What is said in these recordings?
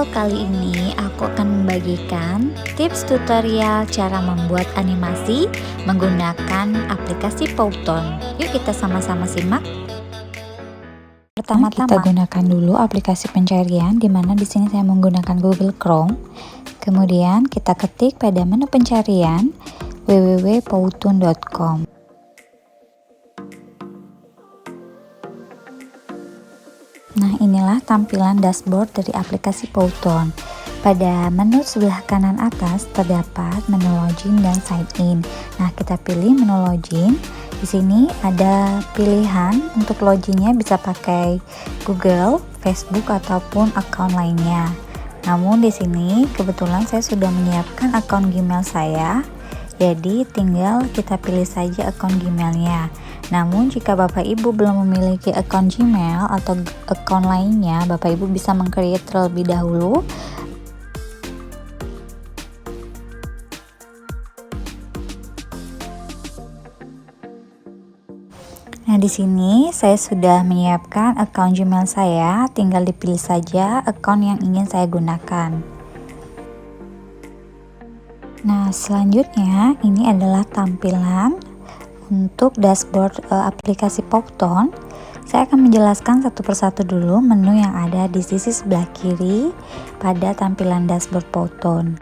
kali ini aku akan membagikan tips tutorial cara membuat animasi menggunakan aplikasi Powtoon. Yuk kita sama-sama simak. Pertama-tama kita gunakan dulu aplikasi pencarian, di mana di sini saya menggunakan Google Chrome. Kemudian kita ketik pada menu pencarian www.powtoon.com. Nah, inilah tampilan dashboard dari aplikasi Powtoon. Pada menu sebelah kanan atas terdapat menu login dan sign in. Nah, kita pilih menu login. Di sini ada pilihan untuk loginnya bisa pakai Google, Facebook ataupun account lainnya. Namun di sini kebetulan saya sudah menyiapkan akun Gmail saya. Jadi tinggal kita pilih saja akun Gmailnya. Namun jika Bapak Ibu belum memiliki akun Gmail atau akun lainnya, Bapak Ibu bisa meng-create terlebih dahulu. Nah, di sini saya sudah menyiapkan akun Gmail saya, tinggal dipilih saja akun yang ingin saya gunakan. Nah, selanjutnya ini adalah tampilan untuk dashboard aplikasi Powtoon. Saya akan menjelaskan satu persatu dulu menu yang ada di sisi sebelah kiri pada tampilan dashboard Powtoon.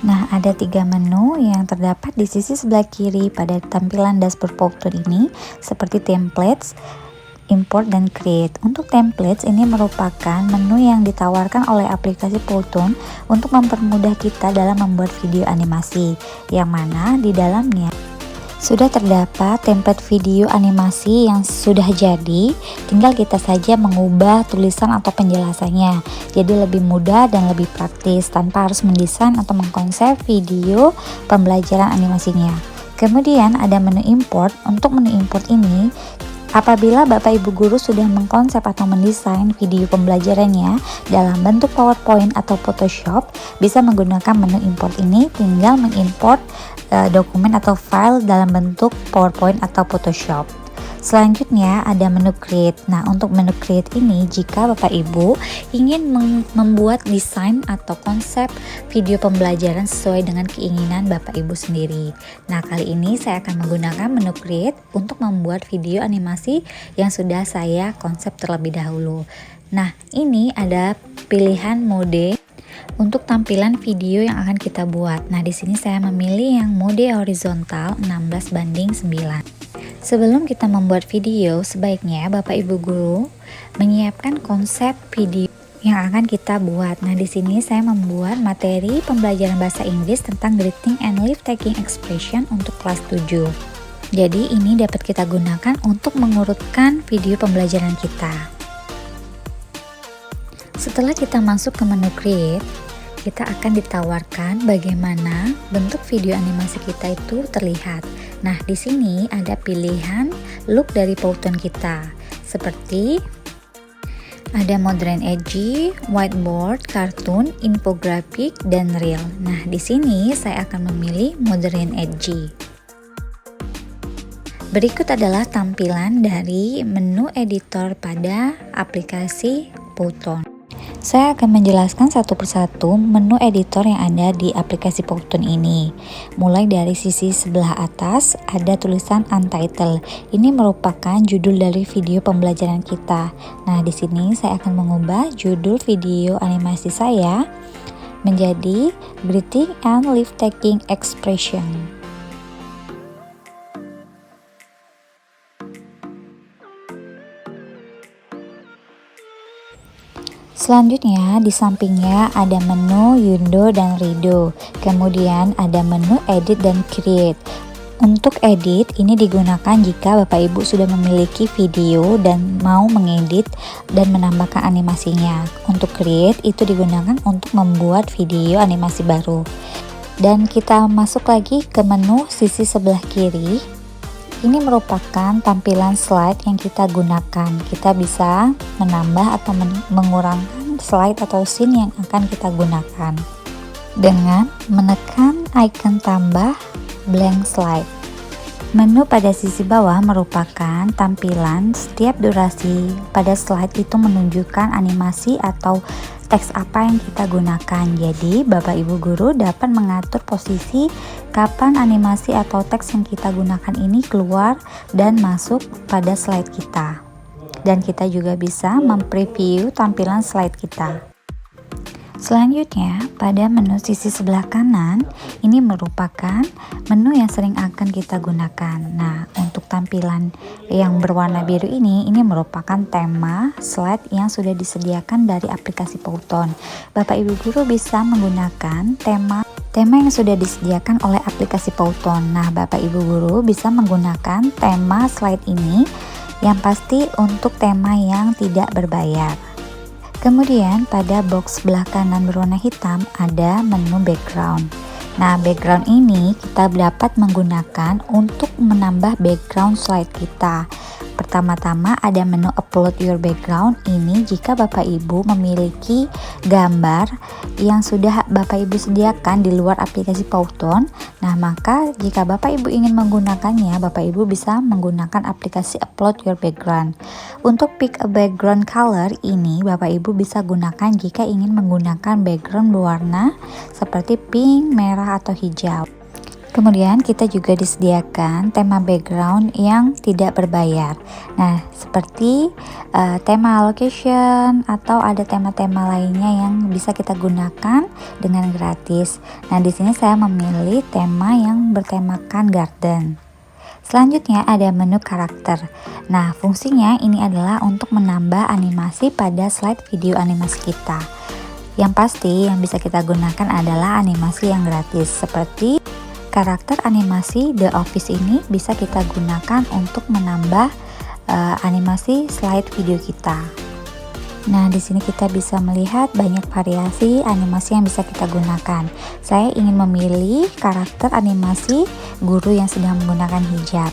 Nah, ada 3 menu yang terdapat di sisi sebelah kiri pada tampilan dashboard Powtoon ini, seperti templates, import, dan create. Untuk templates ini merupakan menu yang ditawarkan oleh aplikasi Powtoon untuk mempermudah kita dalam membuat video animasi, yang mana di dalamnya sudah terdapat template video animasi yang sudah jadi, tinggal kita saja mengubah tulisan atau penjelasannya jadi lebih mudah dan lebih praktis tanpa harus mendesain atau mengkonsep video pembelajaran animasinya. Kemudian ada menu import. Untuk menu import ini, apabila Bapak Ibu guru sudah mengkonsep atau mendesain video pembelajarannya dalam bentuk PowerPoint atau Photoshop, bisa menggunakan menu import ini, tinggal mengimport dokumen atau file dalam bentuk PowerPoint atau Photoshop. Selanjutnya ada menu create. Nah, untuk menu create ini, jika Bapak Ibu ingin membuat desain atau konsep video pembelajaran sesuai dengan keinginan Bapak Ibu sendiri. Nah, kali ini saya akan menggunakan menu create untuk membuat video animasi yang sudah saya konsep terlebih dahulu. Nah, ini ada pilihan mode untuk tampilan video yang akan kita buat. Nah, di sini saya memilih yang mode horizontal 16:9. Sebelum kita membuat video, sebaiknya Bapak Ibu guru menyiapkan konsep video yang akan kita buat. Nah, di sini saya membuat materi pembelajaran bahasa Inggris tentang greeting and leave taking expression untuk kelas 7. Jadi, ini dapat kita gunakan untuk mengurutkan video pembelajaran kita. Setelah kita masuk ke menu create, kita akan ditawarkan bagaimana bentuk video animasi kita itu terlihat. Nah, di sini ada pilihan look dari Powtoon kita, seperti ada modern edgy, whiteboard, cartoon, infographic, dan reel. Nah, di sini saya akan memilih modern edgy. Berikut adalah tampilan dari menu editor pada aplikasi Powtoon. Saya akan menjelaskan satu persatu menu editor yang ada di aplikasi Powtoon ini. Mulai dari sisi sebelah atas ada tulisan Untitled. Ini merupakan judul dari video pembelajaran kita. Nah, di sini saya akan mengubah judul video animasi saya menjadi Greeting and Leave Taking Expression. Selanjutnya di sampingnya ada menu Undo dan Redo. Kemudian ada menu Edit dan Create. Untuk edit ini digunakan jika Bapak Ibu sudah memiliki video dan mau mengedit dan menambahkan animasinya. Untuk create itu digunakan untuk membuat video animasi baru. Dan kita masuk lagi ke menu sisi sebelah kiri. Ini merupakan tampilan slide yang kita gunakan. Kita bisa menambah atau mengurangkan slide atau scene yang akan kita gunakan dengan menekan icon tambah blank slide. Menu pada sisi bawah merupakan tampilan setiap durasi. Pada slide itu menunjukkan animasi atau teks apa yang kita gunakan. Jadi, Bapak Ibu guru dapat mengatur posisi kapan animasi atau teks yang kita gunakan ini keluar dan masuk pada slide kita. Dan kita juga bisa mempreview tampilan slide kita. Selanjutnya, pada menu sisi sebelah kanan, ini merupakan menu yang sering akan kita gunakan. Nah, untuk tampilan yang berwarna biru ini merupakan tema slide yang sudah disediakan dari aplikasi Powtoon. Bapak Ibu guru bisa menggunakan tema yang sudah disediakan oleh aplikasi Powtoon. Nah, Bapak Ibu guru bisa menggunakan tema slide ini yang pasti untuk tema yang tidak berbayar. Kemudian pada box sebelah kanan berwarna hitam ada menu background. Nah, background ini kita dapat menggunakan untuk menambah background slide kita. Pertama-tama ada menu upload your background. Ini jika Bapak Ibu memiliki gambar yang sudah Bapak Ibu sediakan di luar aplikasi Powtoon. Nah, maka jika Bapak Ibu ingin menggunakannya, Bapak Ibu bisa menggunakan aplikasi upload your background. Untuk pick a background color ini Bapak Ibu bisa gunakan jika ingin menggunakan background berwarna seperti pink, merah, atau hijau. Kemudian kita juga disediakan tema background yang tidak berbayar. Nah, seperti tema location atau ada tema-tema lainnya yang bisa kita gunakan dengan gratis. Nah, di sini saya memilih tema yang bertemakan garden. Selanjutnya ada menu karakter. Nah, fungsinya ini adalah untuk menambah animasi pada slide video animasi kita. Yang pasti yang bisa kita gunakan adalah animasi yang gratis seperti karakter animasi The Office ini bisa kita gunakan untuk menambah animasi slide video kita. Nah, di sini kita bisa melihat banyak variasi animasi yang bisa kita gunakan. Saya ingin memilih karakter animasi guru yang sedang menggunakan hijab.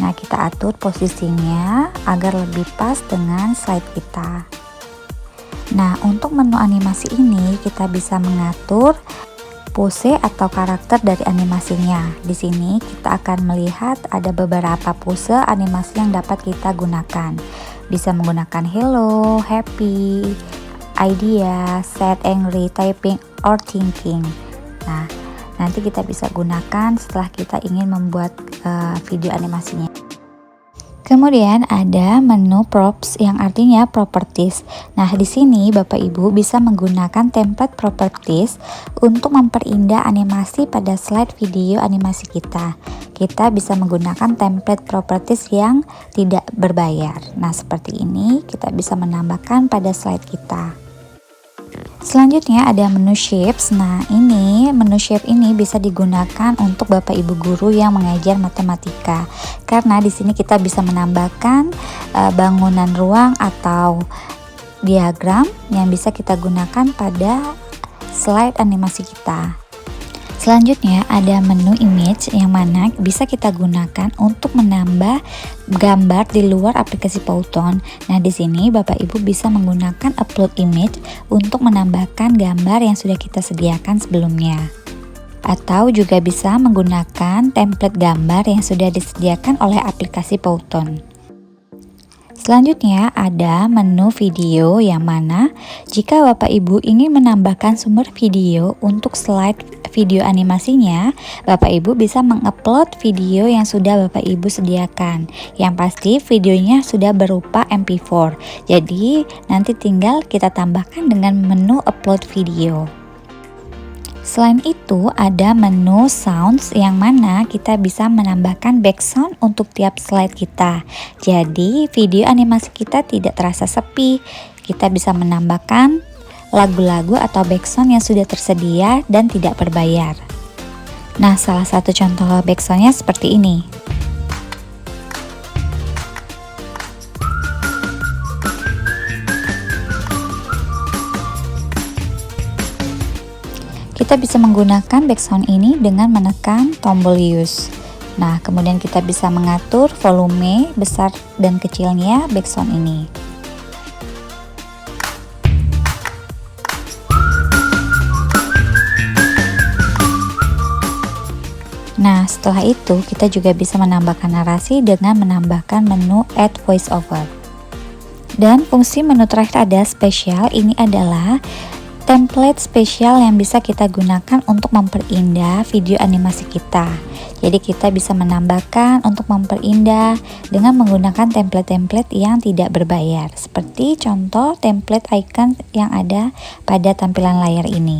Nah, kita atur posisinya agar lebih pas dengan slide kita. Nah, untuk menu animasi ini kita bisa mengatur pose atau karakter dari animasinya. Di sini kita akan melihat ada beberapa pose animasi yang dapat kita gunakan. Bisa menggunakan hello, happy, idea, sad, angry, typing, or thinking. Nah, nanti kita bisa gunakan setelah kita ingin membuat video animasinya. Kemudian ada menu props yang artinya properties. Nah, di sini Bapak Ibu bisa menggunakan template properties untuk memperindah animasi pada slide video animasi kita. Kita bisa menggunakan template properties yang tidak berbayar. Nah, seperti ini kita bisa menambahkan pada slide kita. Selanjutnya ada menu shapes. Nah, ini menu shape ini bisa digunakan untuk Bapak Ibu guru yang mengajar matematika. Karena di sini kita bisa menambahkan bangunan ruang atau diagram yang bisa kita gunakan pada slide animasi kita. Selanjutnya ada menu image yang mana bisa kita gunakan untuk menambah gambar di luar aplikasi Powtoon. Nah, di sini Bapak Ibu bisa menggunakan upload image untuk menambahkan gambar yang sudah kita sediakan sebelumnya. Atau juga bisa menggunakan template gambar yang sudah disediakan oleh aplikasi Powtoon. Selanjutnya ada menu video yang mana jika Bapak Ibu ingin menambahkan sumber video untuk slide video animasinya, Bapak Ibu bisa mengupload video yang sudah Bapak Ibu sediakan. Yang pasti videonya sudah berupa MP4. Jadi nanti tinggal kita tambahkan dengan menu upload video. Selain itu ada menu sounds yang mana kita bisa menambahkan background untuk tiap slide kita. Jadi video animasi kita tidak terasa sepi. Kita bisa menambahkan lagu-lagu atau background yang sudah tersedia dan tidak berbayar. Nah, salah satu contoh backgroundnya seperti ini. Kita bisa menggunakan background ini dengan menekan tombol use. Nah, kemudian kita bisa mengatur volume besar dan kecilnya background ini. Nah, setelah itu kita juga bisa menambahkan narasi dengan menambahkan menu add voiceover. Dan fungsi menu terakhir ada spesial. Ini adalah template spesial yang bisa kita gunakan untuk memperindah video animasi kita. Jadi kita bisa menambahkan untuk memperindah dengan menggunakan template-template yang tidak berbayar, seperti contoh template icon yang ada pada tampilan layar ini.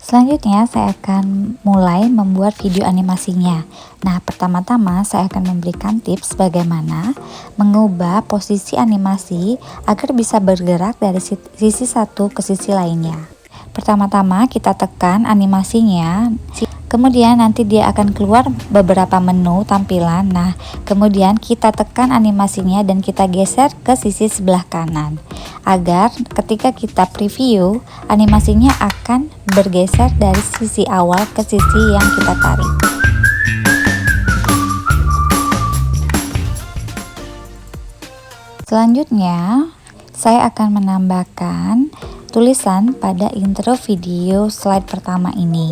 Selanjutnya saya akan mulai membuat video animasinya. Nah, pertama-tama saya akan memberikan tips bagaimana mengubah posisi animasi agar bisa bergerak dari sisi satu ke sisi lainnya. Pertama-tama kita tekan animasinya, kemudian nanti dia akan keluar beberapa menu tampilan. Nah, kemudian kita tekan animasinya dan kita geser ke sisi sebelah kanan, agar ketika kita preview, animasinya akan bergeser dari sisi awal ke sisi yang kita tarik. Selanjutnya, saya akan menambahkan tulisan pada intro video slide pertama ini.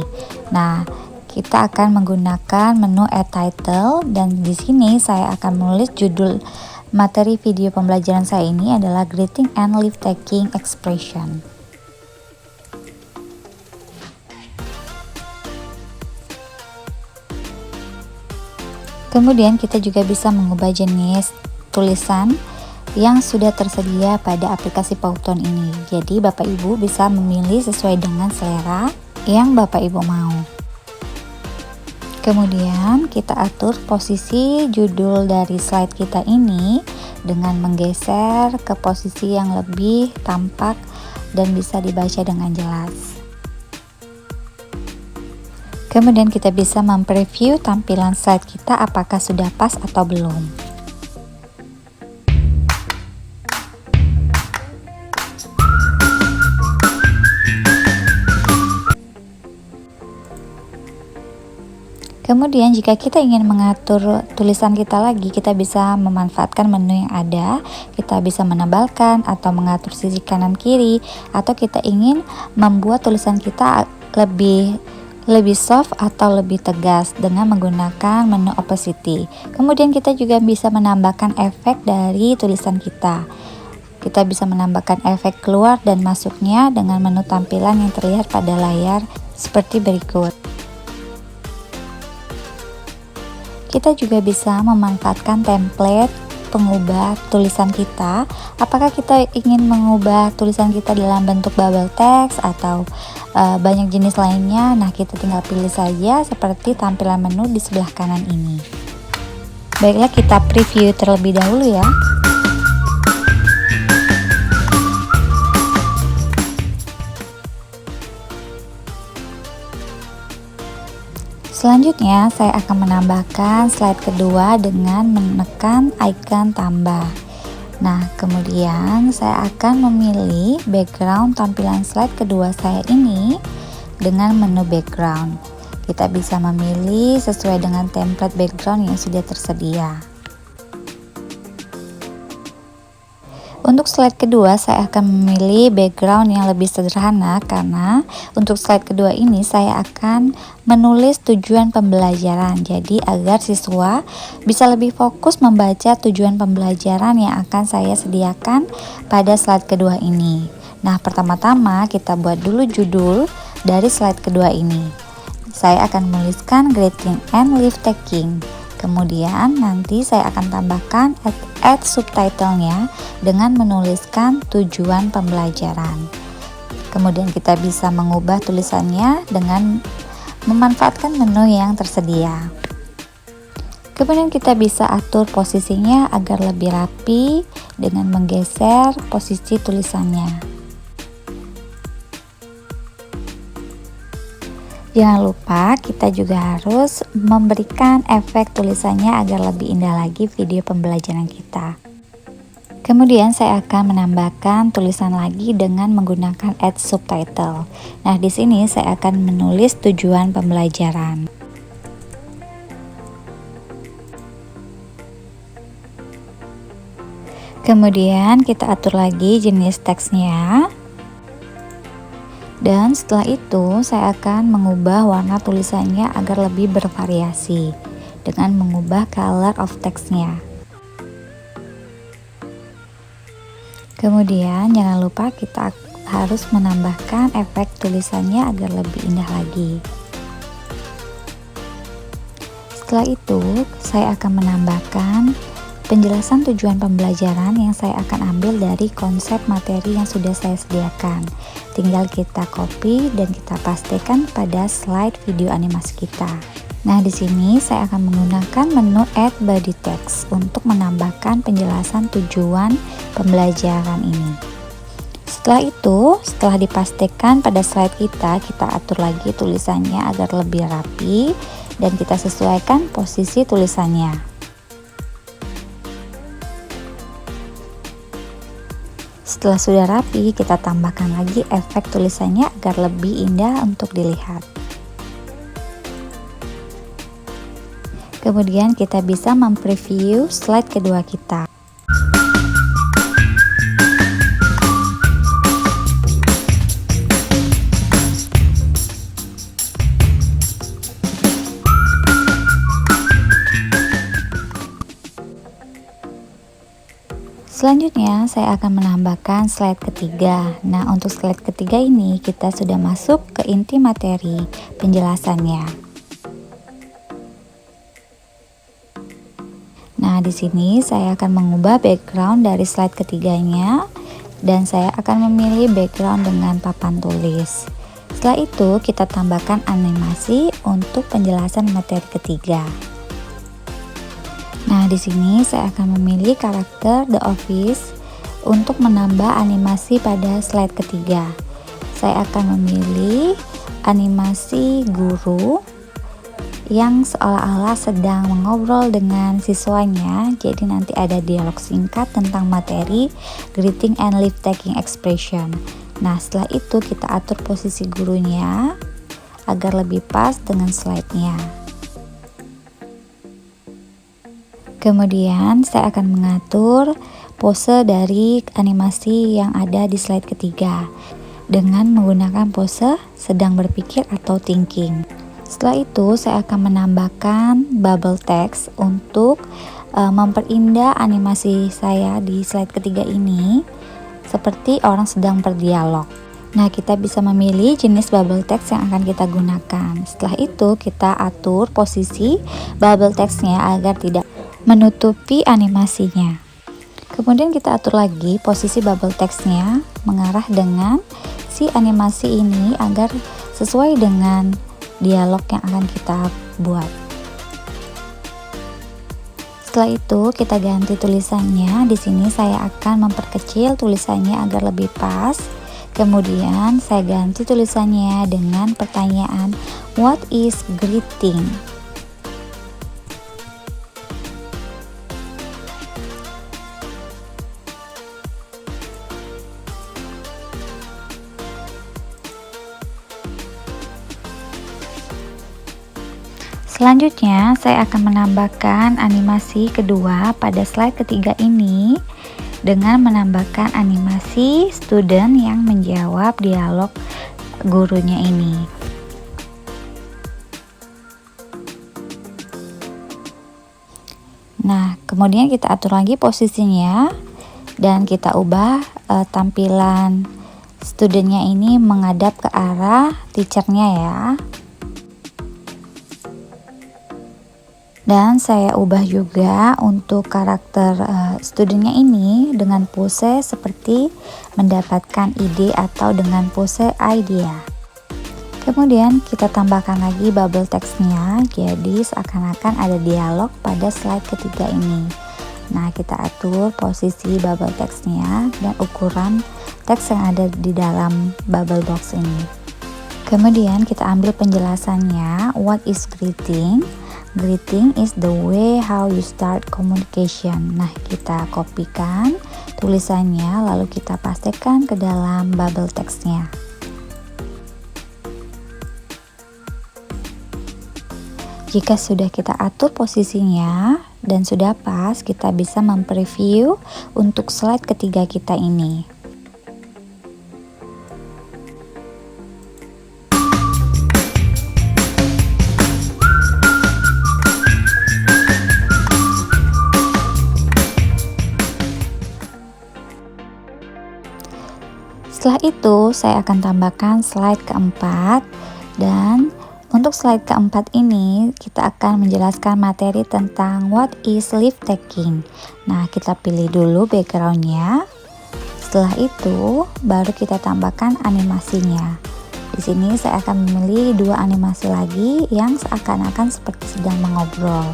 Nah, kita akan menggunakan menu add title, dan di sini saya akan menulis judul materi video pembelajaran saya ini adalah greeting and leave taking expression. Kemudian kita juga bisa mengubah jenis tulisan yang sudah tersedia pada aplikasi Powtoon ini. Jadi Bapak Ibu bisa memilih sesuai dengan selera yang Bapak Ibu mau. Kemudian kita atur posisi judul dari slide kita ini dengan menggeser ke posisi yang lebih tampak dan bisa dibaca dengan jelas. Kemudian kita bisa mempreview tampilan slide kita apakah sudah pas atau belum. Kemudian jika kita ingin mengatur tulisan kita lagi, kita bisa memanfaatkan menu yang ada. Kita bisa menebalkan atau mengatur sisi kanan kiri, atau kita ingin membuat tulisan kita lebih soft atau lebih tegas dengan menggunakan menu opacity. Kemudian kita juga bisa menambahkan efek dari tulisan kita. Kita bisa menambahkan efek keluar dan masuknya dengan menu tampilan yang terlihat pada layar seperti berikut. Kita juga bisa memanfaatkan template pengubah tulisan kita. Apakah kita ingin mengubah tulisan kita dalam bentuk bubble text atau banyak jenis lainnya? Nah, kita tinggal pilih saja seperti tampilan menu di sebelah kanan ini. Baiklah, kita preview terlebih dahulu ya. Selanjutnya, saya akan menambahkan slide kedua dengan menekan icon tambah. Nah, kemudian saya akan memilih background tampilan slide kedua saya ini dengan menu background. Kita bisa memilih sesuai dengan template background yang sudah tersedia. Untuk slide kedua saya akan memilih background yang lebih sederhana, karena untuk slide kedua ini saya akan menulis tujuan pembelajaran. Jadi agar siswa bisa lebih fokus membaca tujuan pembelajaran yang akan saya sediakan pada slide kedua ini. Nah, pertama-tama kita buat dulu judul dari slide kedua ini. Saya akan menuliskan greeting and leave taking. Kemudian nanti saya akan tambahkan add subtitlenya dengan menuliskan tujuan pembelajaran. Kemudian kita bisa mengubah tulisannya dengan memanfaatkan menu yang tersedia. Kemudian kita bisa atur posisinya agar lebih rapi dengan menggeser posisi tulisannya. Jangan lupa kita juga harus memberikan efek tulisannya agar lebih indah lagi video pembelajaran kita. Kemudian saya akan menambahkan tulisan lagi dengan menggunakan add subtitle. Nah, di sini saya akan menulis tujuan pembelajaran. Kemudian kita atur lagi jenis teksnya. Dan setelah itu saya akan mengubah warna tulisannya agar lebih bervariasi dengan mengubah color of text-nya. Kemudian jangan lupa kita harus menambahkan efek tulisannya agar lebih indah lagi. Setelah itu saya akan menambahkan penjelasan tujuan pembelajaran yang saya akan ambil dari konsep materi yang sudah saya sediakan. Tinggal kita copy dan kita pastikan pada slide video animasi kita. Nah, di sini saya akan menggunakan menu Add Body Text untuk menambahkan penjelasan tujuan pembelajaran ini. Setelah itu, setelah dipastikan pada slide kita atur lagi tulisannya agar lebih rapi dan kita sesuaikan posisi tulisannya. Setelah sudah rapi, kita tambahkan lagi efek tulisannya agar lebih indah untuk dilihat. Kemudian kita bisa mempreview slide kedua kita. Selanjutnya saya akan menambahkan slide ketiga. Nah, untuk slide ketiga ini kita sudah masuk ke inti materi penjelasannya. Nah, di sini saya akan mengubah background dari slide ketiganya dan saya akan memilih background dengan papan tulis. Setelah itu kita tambahkan animasi untuk penjelasan materi ketiga. Nah, di sini saya akan memilih karakter The Office untuk menambah animasi pada slide ketiga. Saya akan memilih animasi guru yang seolah-olah sedang mengobrol dengan siswanya. Jadi nanti ada dialog singkat tentang materi greeting and leave taking expression. Nah, setelah itu kita atur posisi gurunya agar lebih pas dengan slide-nya. Kemudian saya akan mengatur pose dari animasi yang ada di slide ketiga dengan menggunakan pose sedang berpikir atau thinking. Setelah itu saya akan menambahkan bubble text untuk memperindah animasi saya di slide ketiga ini seperti orang sedang berdialog. Nah, kita bisa memilih jenis bubble text yang akan kita gunakan. Setelah itu kita atur posisi bubble textnya agar tidak menutupi animasinya. Kemudian kita atur lagi posisi bubble textnya mengarah dengan si animasi ini agar sesuai dengan dialog yang akan kita buat. Setelah itu kita ganti tulisannya. Di sini saya akan memperkecil tulisannya agar lebih pas. Kemudian saya ganti tulisannya dengan pertanyaan what is greeting? Selanjutnya saya akan menambahkan animasi kedua pada slide ketiga ini dengan menambahkan animasi student yang menjawab dialog gurunya ini. Nah, kemudian kita atur lagi posisinya dan kita ubah tampilan studentnya ini menghadap ke arah teachernya ya. Dan saya ubah juga untuk karakter studentnya ini dengan pose seperti mendapatkan ide atau dengan pose idea. Kemudian kita tambahkan lagi bubble textnya, jadi seakan-akan ada dialog pada slide ketiga ini. Nah, kita atur posisi bubble textnya dan ukuran teks yang ada di dalam bubble box ini. Kemudian kita ambil penjelasannya, what is greeting? Greeting is the way how you start communication. Nah, kita kopikan tulisannya lalu kita pastikan ke dalam bubble textnya. Jika sudah kita atur posisinya dan sudah pas, kita bisa mempreview untuk slide ketiga kita ini. Setelah itu saya akan tambahkan slide keempat, dan untuk slide keempat ini kita akan menjelaskan materi tentang what is leave taking. Nah, kita pilih dulu backgroundnya. Setelah itu baru kita tambahkan animasinya. Di sini saya akan memilih dua animasi lagi yang seakan-akan seperti sedang mengobrol.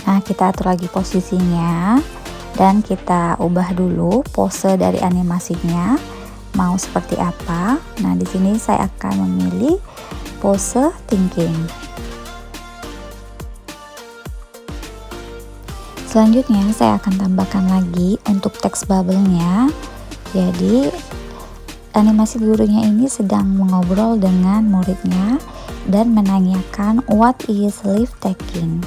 Nah, kita atur lagi posisinya dan kita ubah dulu pose dari animasinya mau seperti apa. Nah, di sini saya akan memilih pose thinking. Selanjutnya saya akan tambahkan lagi untuk text bubble-nya. Jadi animasi gurunya ini sedang mengobrol dengan muridnya dan menanyakan what is leave taking.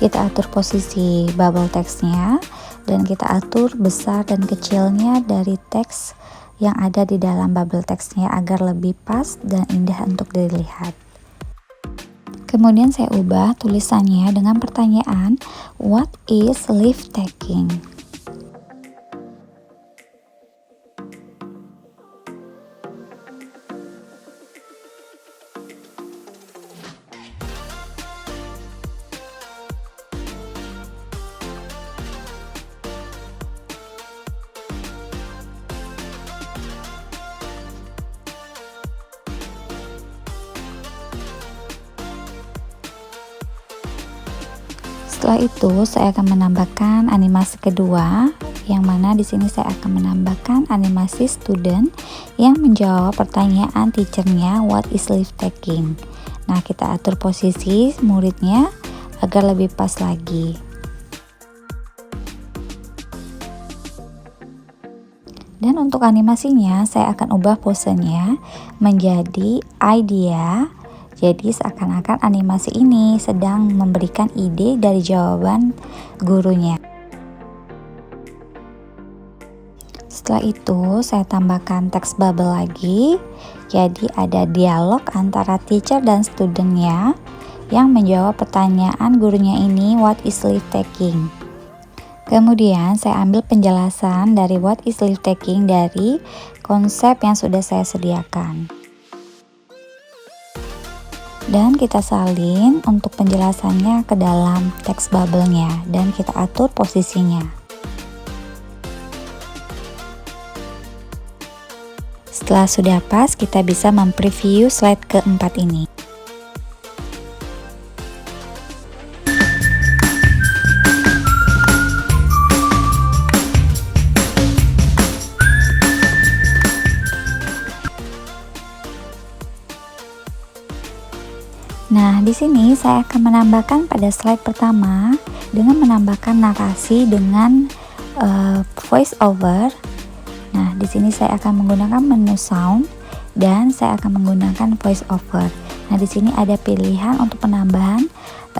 Kita atur posisi bubble text-nya dan kita atur besar dan kecilnya dari teks yang ada di dalam bubble text-nya agar lebih pas dan indah untuk dilihat. Kemudian saya ubah tulisannya dengan pertanyaan what is leave taking. Setelah itu saya akan menambahkan animasi kedua, yang mana di sini saya akan menambahkan animasi student yang menjawab pertanyaan teachernya what is leave taking. Nah, kita atur posisi muridnya agar lebih pas lagi. Dan untuk animasinya saya akan ubah posenya menjadi idea. Jadi seakan-akan animasi ini sedang memberikan ide dari jawaban gurunya. Setelah itu saya tambahkan text bubble lagi. Jadi ada dialog antara teacher dan studentnya yang menjawab pertanyaan gurunya ini what is leave taking. Kemudian saya ambil penjelasan dari what is leave taking dari konsep yang sudah saya sediakan. Dan kita salin untuk penjelasannya ke dalam text bubble-nya dan kita atur posisinya. Setelah sudah pas, kita bisa mempreview slide keempat ini. Nah, di sini saya akan menambahkan pada slide pertama dengan menambahkan narasi dengan voice over. Nah, di sini saya akan menggunakan menu sound dan saya akan menggunakan voice over. Nah, di sini ada pilihan untuk penambahan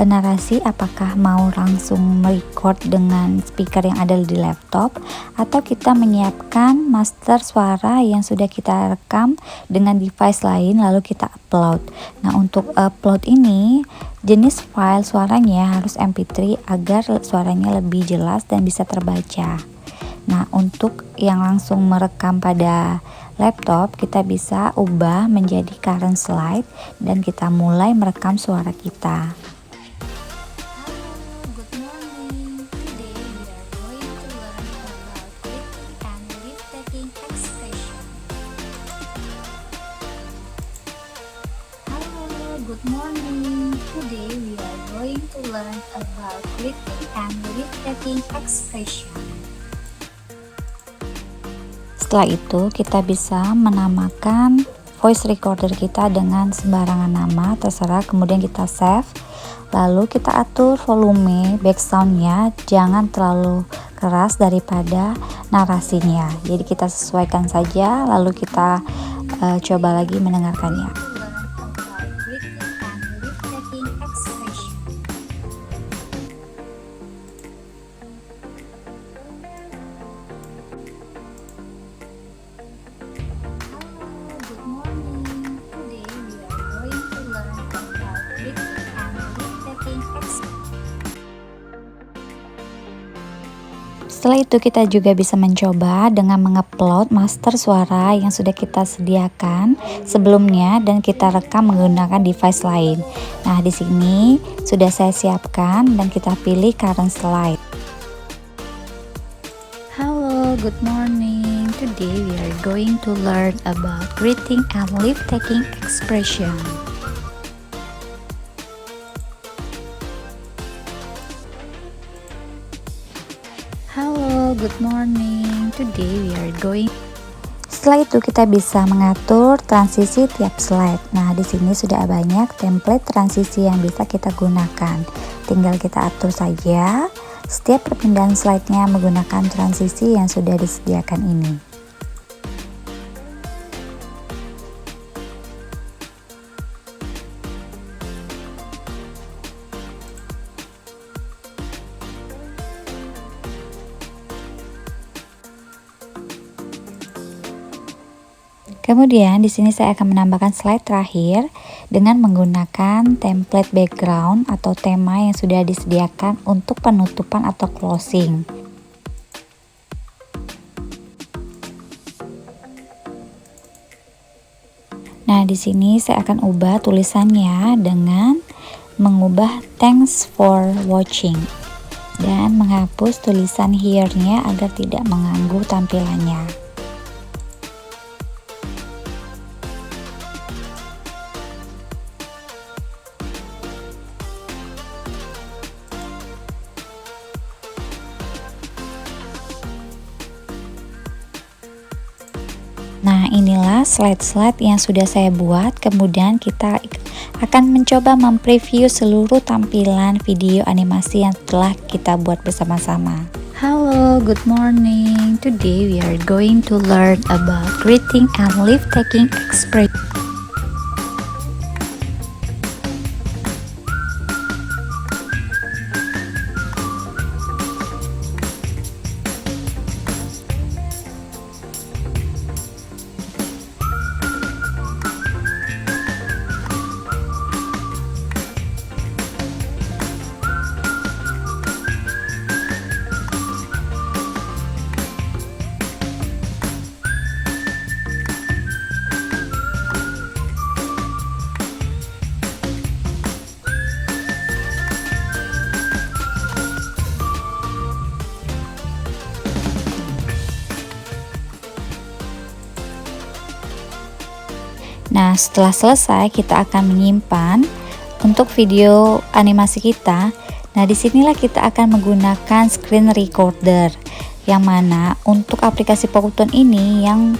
narasi, apakah mau langsung record dengan speaker yang ada di laptop atau kita menyiapkan master suara yang sudah kita rekam dengan device lain lalu kita upload. Nah, untuk upload ini jenis file suaranya harus MP3 agar suaranya lebih jelas dan bisa terbaca. Nah, untuk yang langsung merekam pada laptop kita bisa ubah menjadi current slide dan kita mulai merekam suara kita. Good morning. Today we are going to learn about greeting and leave-taking expression. Setelah itu kita bisa menamakan voice recorder kita dengan sembarangan nama terserah, kemudian kita save, lalu kita atur volume backgroundnya jangan terlalu keras daripada narasinya, jadi kita sesuaikan saja lalu kita coba lagi mendengarkannya. Setelah itu kita juga bisa mencoba dengan mengupload master suara yang sudah kita sediakan sebelumnya dan kita rekam menggunakan device lain. Nah, di sini sudah saya siapkan dan kita pilih current slide. Hello, good morning. Today we are going to learn about greeting and leave-taking expression. Hello, good morning. Today we are going. Setelah itu kita bisa mengatur transisi tiap slide. Nah, di sini sudah banyak template transisi yang bisa kita gunakan. Tinggal kita atur saja setiap perpindahan slide-nya menggunakan transisi yang sudah disediakan ini. Kemudian di sini saya akan menambahkan slide terakhir dengan menggunakan template background atau tema yang sudah disediakan untuk penutupan atau closing. Nah, di sini saya akan ubah tulisannya dengan mengubah thanks for watching dan menghapus tulisan here-nya agar tidak mengganggu tampilannya. Nah, inilah slide-slide yang sudah saya buat. Kemudian kita akan mencoba mempreview seluruh tampilan video animasi yang telah kita buat bersama-sama. Hello, good morning. Today we are going to learn about greeting and leave-taking expression. Nah, setelah selesai kita akan menyimpan untuk video animasi kita. Nah, disinilah kita akan menggunakan screen recorder, yang mana untuk aplikasi Powtoon ini yang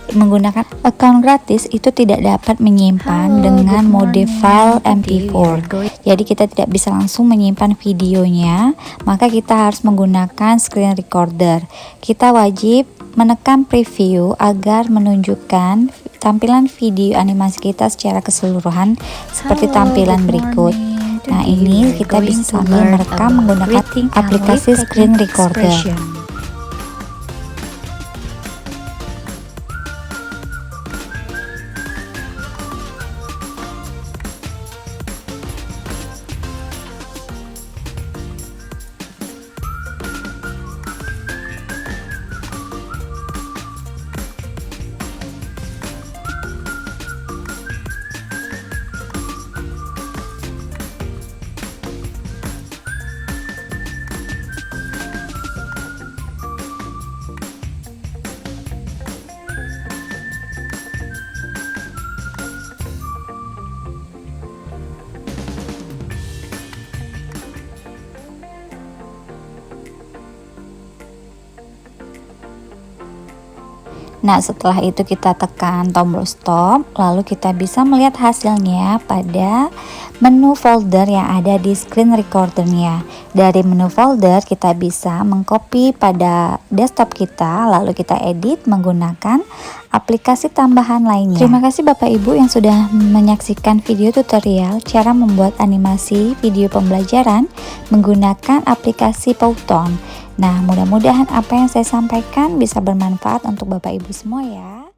menggunakan account gratis itu tidak dapat menyimpan dengan mode file MP4. Jadi kita tidak bisa langsung menyimpan videonya, maka kita harus menggunakan screen recorder. Kita wajib menekan preview agar menunjukkan tampilan video animasi kita secara keseluruhan seperti tampilan berikut. Nah, ini kita bisa sambil merekam menggunakan aplikasi screen recorder. Nah, setelah itu kita tekan tombol stop, lalu kita bisa melihat hasilnya pada menu folder yang ada di screen recordernya. Dari menu folder kita bisa mengcopy pada desktop kita, lalu kita edit menggunakan aplikasi tambahan lainnya. Terima kasih Bapak Ibu yang sudah menyaksikan video tutorial cara membuat animasi video pembelajaran menggunakan aplikasi Powtoon. Nah, mudah-mudahan apa yang saya sampaikan bisa bermanfaat untuk Bapak Ibu semua ya.